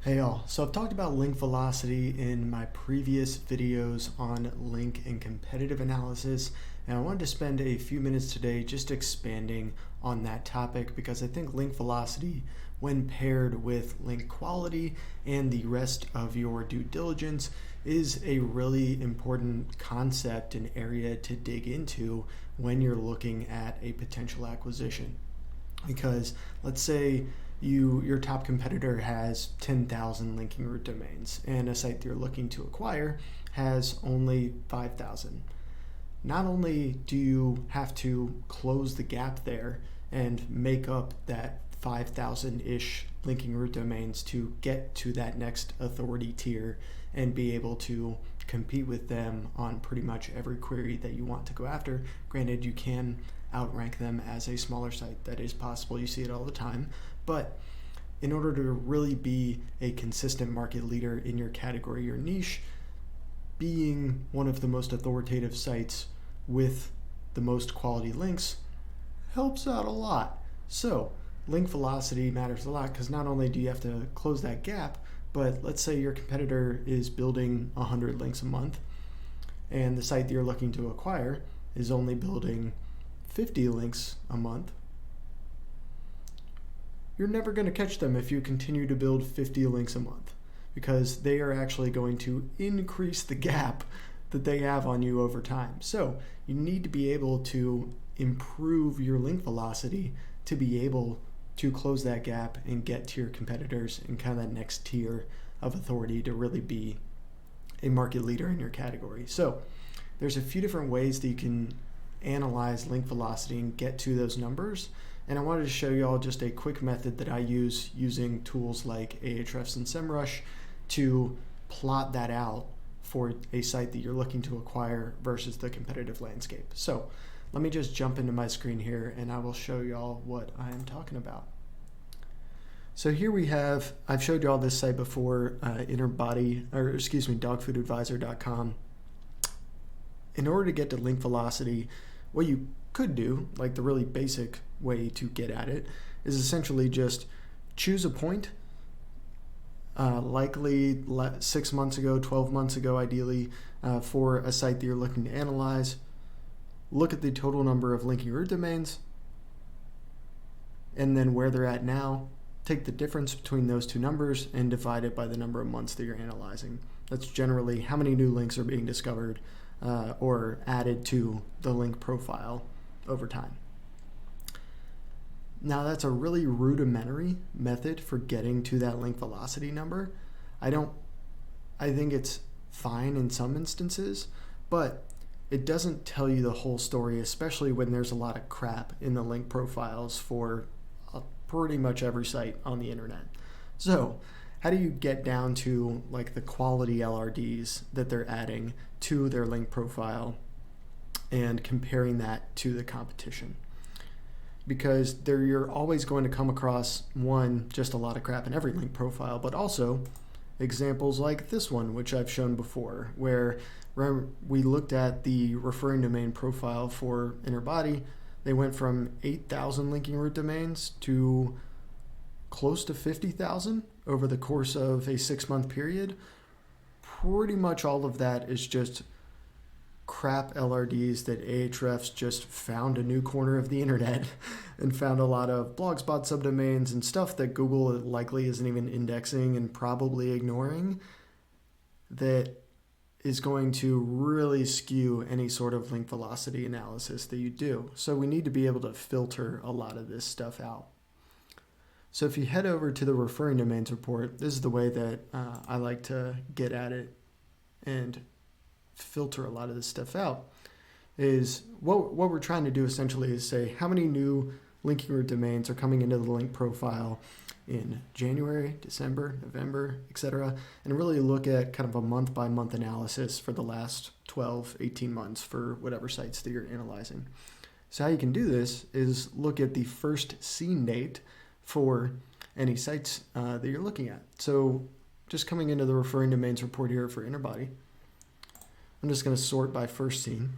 Hey y'all, so I've talked about link velocity in my previous videos on link and competitive analysis, and I wanted to spend a few minutes today just expanding on that topic because I think link velocity, when paired with link quality and the rest of your due diligence, is a really important concept and area to dig into when you're looking at a potential acquisition. Because let's say your top competitor has 10,000 linking root domains and a site that you're looking to acquire has only 5,000. Not only do you have to close the gap there and make up that 5,000-ish linking root domains to get to that next authority tier and be able to compete with them on pretty much every query that you want to go after. Granted, you can outrank them as a smaller site. That is possible. You see it all the time. But in order to really be a consistent market leader in your category or niche, being one of the most authoritative sites with the most quality links helps out a lot. So link velocity matters a lot because not only do you have to close that gap, but let's say your competitor is building 100 links a month and the site that you're looking to acquire is only building 50 links a month. You're never going to catch them if you continue to build 50 links a month because they are actually going to increase the gap that they have on you over time. So you need to be able to improve your link velocity to be able to close that gap and get to your competitors in kind of that next tier of authority to really be a market leader in your category. So there's a few different ways that you can analyze link velocity and get to those numbers. And I wanted to show you all just a quick method that I use using tools like Ahrefs and SEMrush to plot that out for a site that you're looking to acquire versus the competitive landscape. So let me just jump into my screen here and I will show you all what I am talking about. So here we have, I've showed you all this site before, dogfoodadvisor.com. In order to get to link velocity, what you could do, like the really basic way to get at it, is essentially just choose a point, likely 6 months ago, 12 months ago ideally, for a site that you're looking to analyze. Look at the total number of linking root domains, and then where they're at now, take the difference between those two numbers and divide it by the number of months that you're analyzing. That's generally how many new links are being discovered or added to the link profile over time. Now that's a really rudimentary method for getting to that link velocity number. I think it's fine in some instances, but it doesn't tell you the whole story, especially when there's a lot of crap in the link profiles for pretty much every site on the internet. So how do you get down to like the quality LRDs that they're adding to their link profile and comparing that to the competition? Because you're always going to come across, one, just a lot of crap in every link profile, but also examples like this one, which I've shown before, where we looked at the referring domain profile for Interbody. They went from 8,000 linking root domains to close to 50,000 over the course of a 6-month period. Pretty much all of that is just crap LRDs that Ahrefs just found a new corner of the internet and found a lot of blogspot subdomains and stuff that Google likely isn't even indexing and probably ignoring, that is going to really skew any sort of link velocity analysis that you do. So we need to be able to filter a lot of this stuff out. So if you head over to the referring domains report, this is the way that I like to get at it and filter a lot of this stuff out. Is what we're trying to do essentially is say how many new linking root domains are coming into the link profile in January, December, November, etc., and really look at kind of a month-by-month analysis for the last 12, 18 months for whatever sites that you're analyzing. So how you can do this is look at the first seen date for any sites that you're looking at. So just coming into the referring domains report here for Interbody, I'm just going to sort by first seen.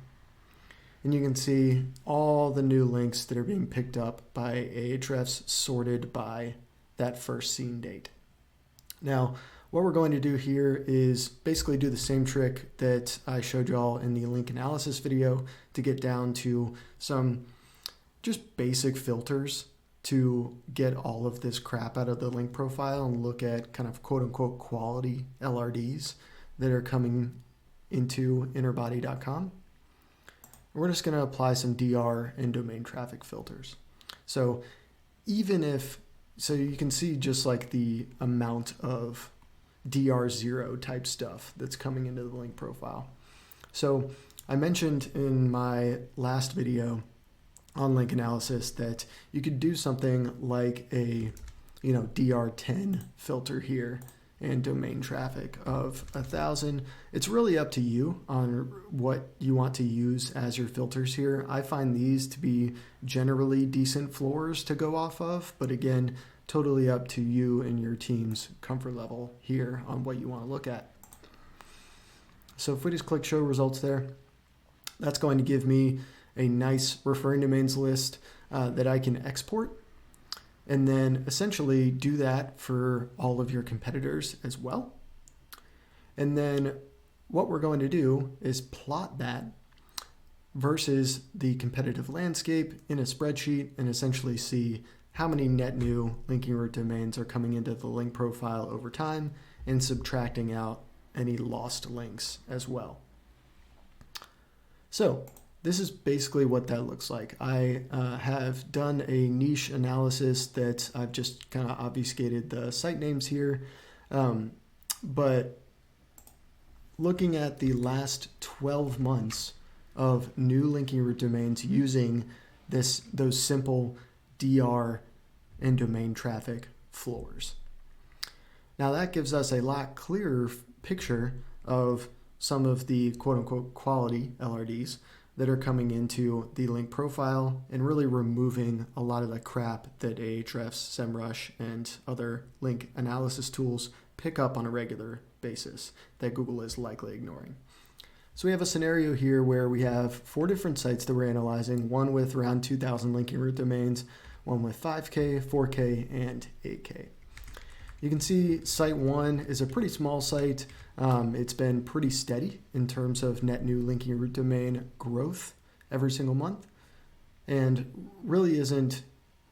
And you can see all the new links that are being picked up by Ahrefs sorted by that first seen date. Now, what we're going to do here is basically do the same trick that I showed y'all in the link analysis video to get down to some just basic filters to get all of this crap out of the link profile and look at kind of quote unquote quality LRDs that are coming into innerbody.com. We're just going to apply some DR and domain traffic filters. So you can see just like the amount of DR0 type stuff that's coming into the link profile. So I mentioned in my last video on link analysis that you could do something like a DR10 filter here and domain traffic of 1,000. It's really up to you on what you want to use as your filters here. I find these to be generally decent floors to go off of, but again, totally up to you and your team's comfort level here on what you want to look at. So if we just click show results there, that's going to give me a nice referring domains list that I can export, and then essentially do that for all of your competitors as well. And then what we're going to do is plot that versus the competitive landscape in a spreadsheet and essentially see how many net new linking root domains are coming into the link profile over time and subtracting out any lost links as well. So this is basically what that looks like. I have done a niche analysis that I've just kind of obfuscated the site names here. But looking at the last 12 months of new linking root domains using those simple DR and domain traffic floors. Now that gives us a lot clearer picture of some of the quote unquote quality LRDs that are coming into the link profile and really removing a lot of the crap that Ahrefs, SEMrush, and other link analysis tools pick up on a regular basis that Google is likely ignoring. So we have a scenario here where we have 4 different sites that we're analyzing, one with around 2,000 linking root domains, one with 5K, 4K, and 8K. You can see site 1 is a pretty small site. It's been pretty steady in terms of net new linking root domain growth every single month, and really isn't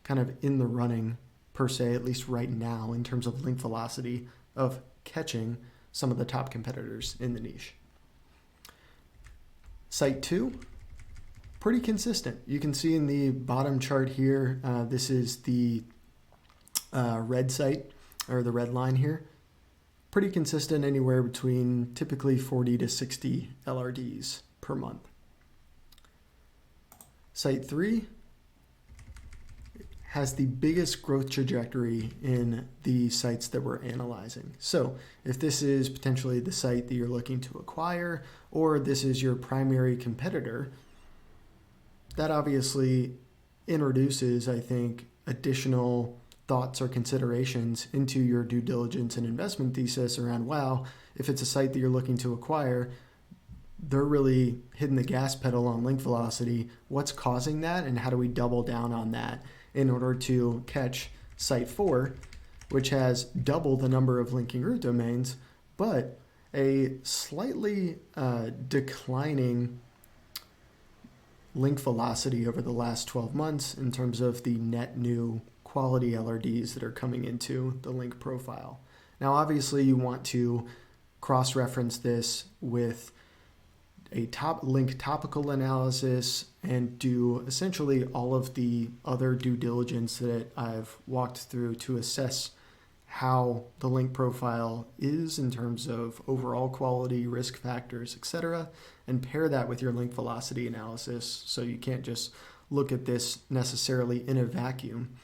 kind of in the running per se, at least right now, in terms of link velocity of catching some of the top competitors in the niche. Site 2, pretty consistent. You can see in the bottom chart here, this is the red site, or the red line here. Pretty consistent, anywhere between typically 40 to 60 LRDs per month. Site 3 has the biggest growth trajectory in the sites that we're analyzing. So if this is potentially the site that you're looking to acquire, or this is your primary competitor, that obviously introduces, I think, additional thoughts or considerations into your due diligence and investment thesis around, wow, if it's a site that you're looking to acquire, they're really hitting the gas pedal on link velocity. What's causing that, and how do we double down on that in order to catch site 4, which has double the number of linking root domains, but a slightly declining link velocity over the last 12 months in terms of the net new quality LRDs that are coming into the link profile. Now, obviously, you want to cross-reference this with a link topical analysis and do essentially all of the other due diligence that I've walked through to assess how the link profile is in terms of overall quality, risk factors, etc., and pair that with your link velocity analysis, so you can't just look at this necessarily in a vacuum.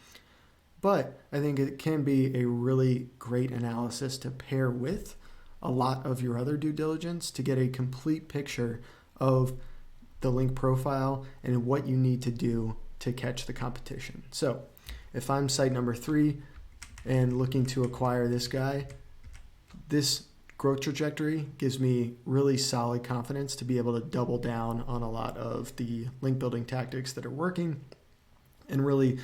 But I think it can be a really great analysis to pair with a lot of your other due diligence to get a complete picture of the link profile and what you need to do to catch the competition. So if I'm site number 3 and looking to acquire this guy, this growth trajectory gives me really solid confidence to be able to double down on a lot of the link building tactics that are working and really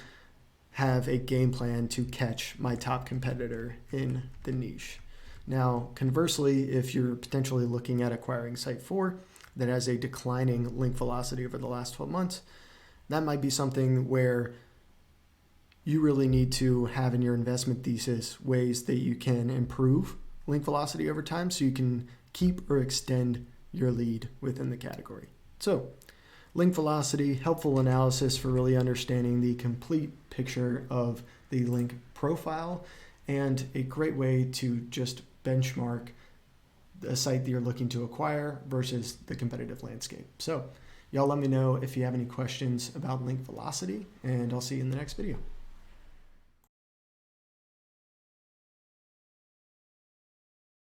have a game plan to catch my top competitor in the niche. Now, conversely, if you're potentially looking at acquiring Site 4 that has a declining link velocity over the last 12 months, that might be something where you really need to have in your investment thesis ways that you can improve link velocity over time so you can keep or extend your lead within the category. So, link velocity, helpful analysis for really understanding the complete picture of the link profile, and a great way to just benchmark a site that you're looking to acquire versus the competitive landscape. So, y'all let me know if you have any questions about link velocity, and I'll see you in the next video.